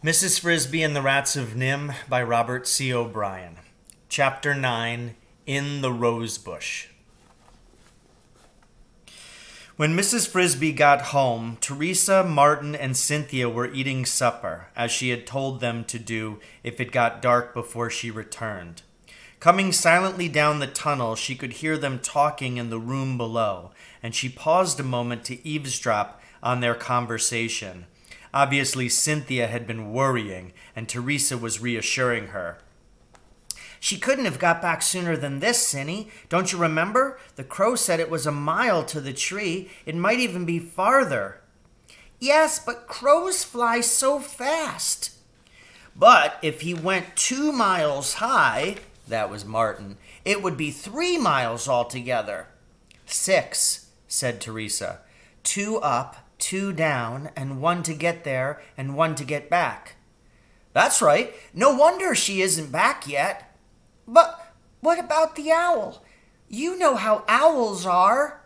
Mrs. Frisby and the Rats of NIMH by Robert C. O'Brien. Chapter 9, In the Rosebush. When Mrs. Frisby got home, Teresa, Martin, and Cynthia were eating supper, as she had told them to do if it got dark before she returned. Coming silently down the tunnel, she could hear them talking in the room below, and she paused a moment to eavesdrop on their conversation. Obviously, Cynthia had been worrying, and Teresa was reassuring her. "She couldn't have got back sooner than this, Cinny. Don't you remember? The crow said it was a mile to the tree. It might even be farther." "Yes, but crows fly so fast." "But if he went 2 miles high," that was Martin, "it would be 3 miles altogether." "6, said Teresa. 2 up, 2 down, and 1 to get there and 1 to get back." "That's right. No wonder she isn't back yet." "But what about the owl? You know how owls are."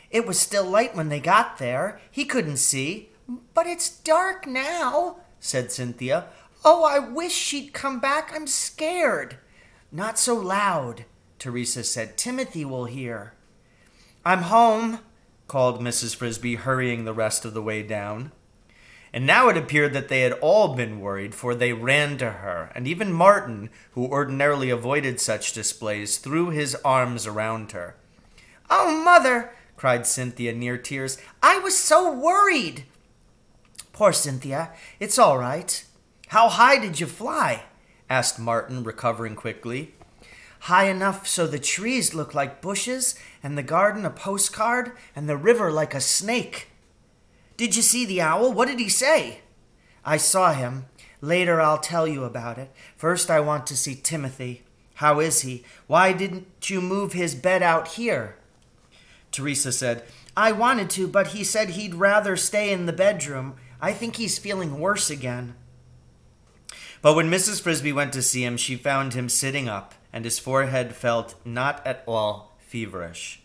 "It was still light when they got there. He couldn't see." "But it's dark now," said Cynthia. "Oh, I wish she'd come back. I'm scared." "Not so loud," Teresa said. "Timothy will hear." "I'm home," called Mrs. Frisby, hurrying the rest of the way down. And now it appeared that they had all been worried, for they ran to her, and even Martin, who ordinarily avoided such displays, threw his arms around her. "Oh, Mother," cried Cynthia, near tears, "I was so worried." "Poor Cynthia, it's all right." "How high did you fly?" asked Martin, recovering quickly. "High enough so the trees look like bushes, and the garden a postcard, and the river like a snake." "Did you see the owl? What did he say?" "I saw him. Later I'll tell you about it. First I want to see Timothy. How is he? Why didn't you move his bed out here?" Teresa said, "I wanted to, but he said he'd rather stay in the bedroom. I think he's feeling worse again." But when Mrs. Frisby went to see him, she found him sitting up, and his forehead felt not at all feverish.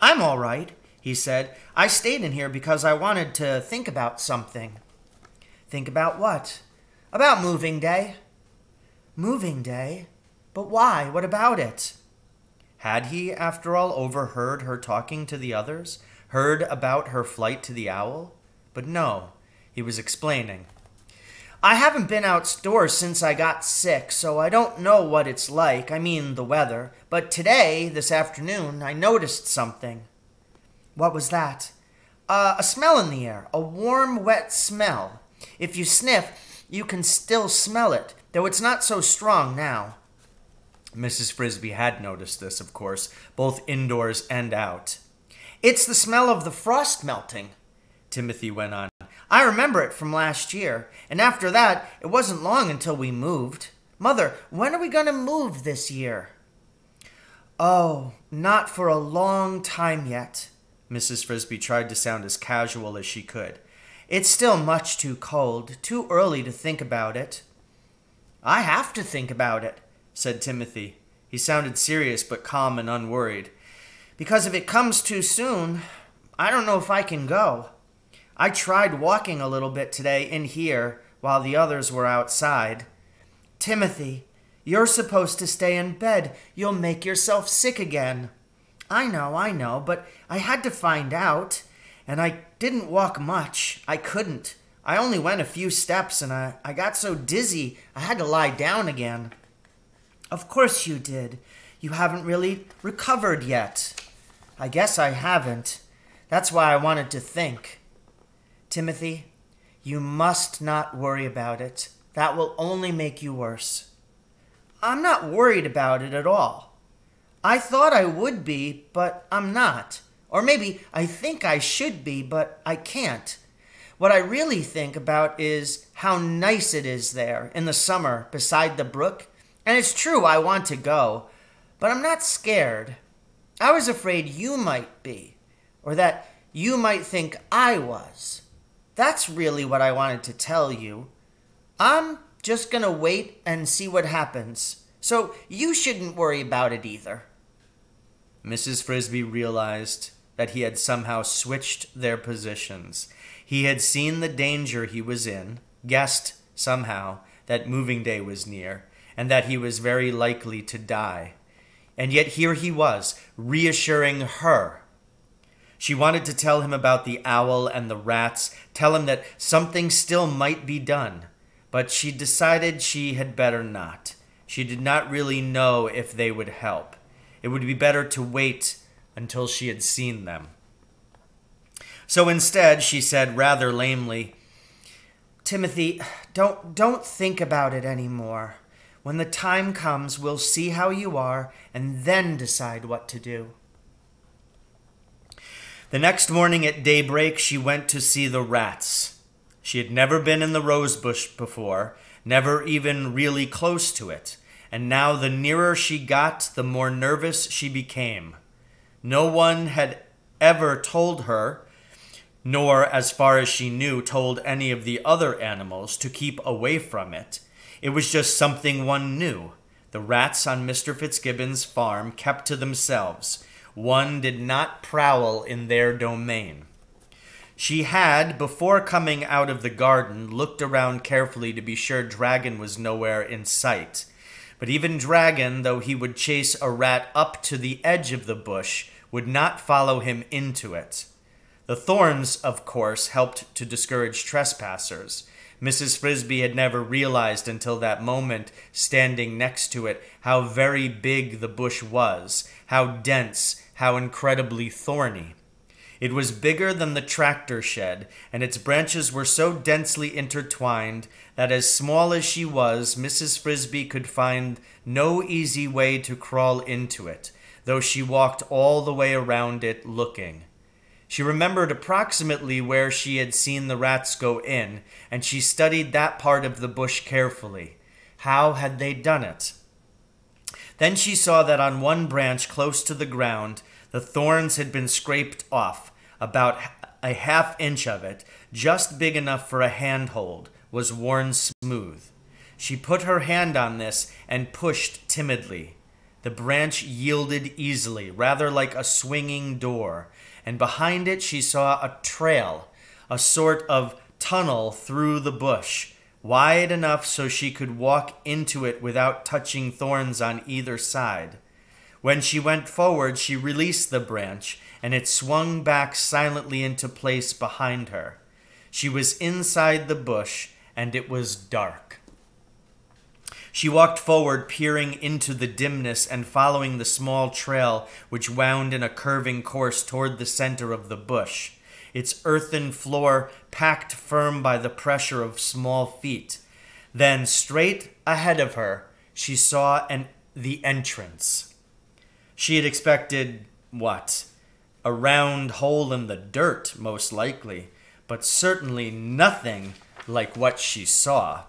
"I'm all right," he said. "I stayed in here because I wanted to think about something." "Think about what?" "About moving day." "Moving day? But why? What about it?" Had he, after all, overheard her talking to the others? Heard about her flight to the owl? But no, he was explaining. "I haven't been outdoors since I got sick, so I don't know what it's like. I mean, the weather. But today, this afternoon, I noticed something." "What was that?" A smell in the air. A warm, wet smell. If you sniff, you can still smell it, though it's not so strong now." Mrs. Frisby had noticed this, of course, both indoors and out. "It's the smell of the frost melting," Timothy went on. "I remember it from last year, and after that, it wasn't long until we moved. Mother, when are we going to move this year?" "Oh, not for a long time yet." Mrs. Frisby tried to sound as casual as she could. "It's still much too cold, too early to think about it." "I have to think about it," said Timothy. He sounded serious but calm and unworried. "Because if it comes too soon, I don't know if I can go. I tried walking a little bit today in here while the others were outside." "Timothy, you're supposed to stay in bed. You'll make yourself sick again." I know, but I had to find out. And I didn't walk much. I couldn't. I only went a few steps, and I got so dizzy I had to lie down again." "Of course you did. You haven't really recovered yet." "I guess I haven't. That's why I wanted to think." "Timothy, you must not worry about it. That will only make you worse." "I'm not worried about it at all. I thought I would be, but I'm not. Or maybe I think I should be, but I can't. What I really think about is how nice it is there in the summer beside the brook. And it's true I want to go, but I'm not scared. I was afraid you might be, or that you might think I was. That's really what I wanted to tell you. I'm just going to wait and see what happens. So you shouldn't worry about it either." Mrs. Frisby realized that he had somehow switched their positions. He had seen the danger he was in, guessed somehow, that moving day was near, and that he was very likely to die. And yet here he was, reassuring her. She wanted to tell him about the owl and the rats, tell him that something still might be done, but she decided she had better not. She did not really know if they would help. It would be better to wait until she had seen them. So instead, she said rather lamely, "Timothy, don't think about it anymore. When the time comes, we'll see how you are and then decide what to do." The next morning at daybreak, she went to see the rats. She had never been in the Rosebush before, never even really close to it, and now the nearer she got, the more nervous she became. No one had ever told her, nor, as far as she knew, told any of the other animals to keep away from it. It was just something one knew. The rats on Mr. Fitzgibbon's farm kept to themselves. One did not prowl in their domain. She had, before coming out of the garden, looked around carefully to be sure Dragon was nowhere in sight. But even Dragon, though he would chase a rat up to the edge of the bush, would not follow him into it. The thorns, of course, helped to discourage trespassers. Mrs. Frisby had never realized until that moment, standing next to it, how very big the bush was, how dense, how incredibly thorny. It was bigger than the tractor shed, and its branches were so densely intertwined that, as small as she was, Mrs. Frisby could find no easy way to crawl into it, though she walked all the way around it looking. She remembered approximately where she had seen the rats go in, and she studied that part of the bush carefully. How had they done it? Then she saw that on one branch close to the ground, the thorns had been scraped off. About a half-inch of it, just big enough for a handhold, was worn smooth. She put her hand on this and pushed timidly. The branch yielded easily, rather like a swinging door, and behind it she saw a trail, a sort of tunnel through the bush, wide enough so she could walk into it without touching thorns on either side. When she went forward, she released the branch, and it swung back silently into place behind her. She was inside the bush, and it was dark. She walked forward, peering into the dimness and following the small trail which wound in a curving course toward the center of the bush, its earthen floor packed firm by the pressure of small feet. Then, straight ahead of her, she saw the entrance. She had expected, what? A round hole in the dirt, most likely, but certainly nothing like what she saw.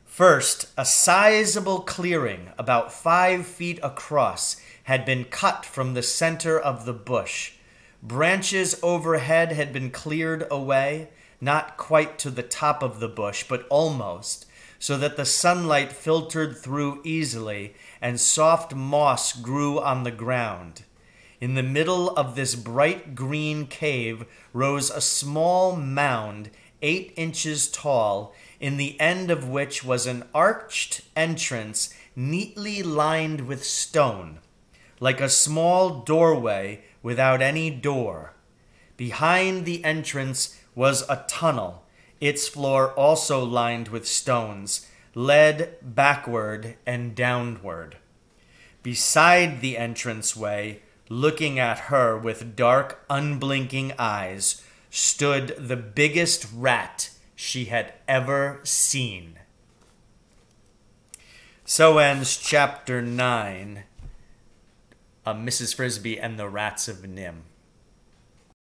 First, a sizable clearing, about 5 feet across, had been cut from the center of the bush. Branches overhead had been cleared away, not quite to the top of the bush, but almost, so that the sunlight filtered through easily and soft moss grew on the ground. In the middle of this bright green cave rose a small mound, 8 inches tall, in the end of which was an arched entrance neatly lined with stone, like a small doorway without any door. Behind the entrance was a tunnel, its floor also lined with stones, led backward and downward. Beside the entranceway, looking at her with dark, unblinking eyes, stood the biggest rat she had ever seen. So ends Chapter 9 of Mrs. Frisby and the Rats of NIMH.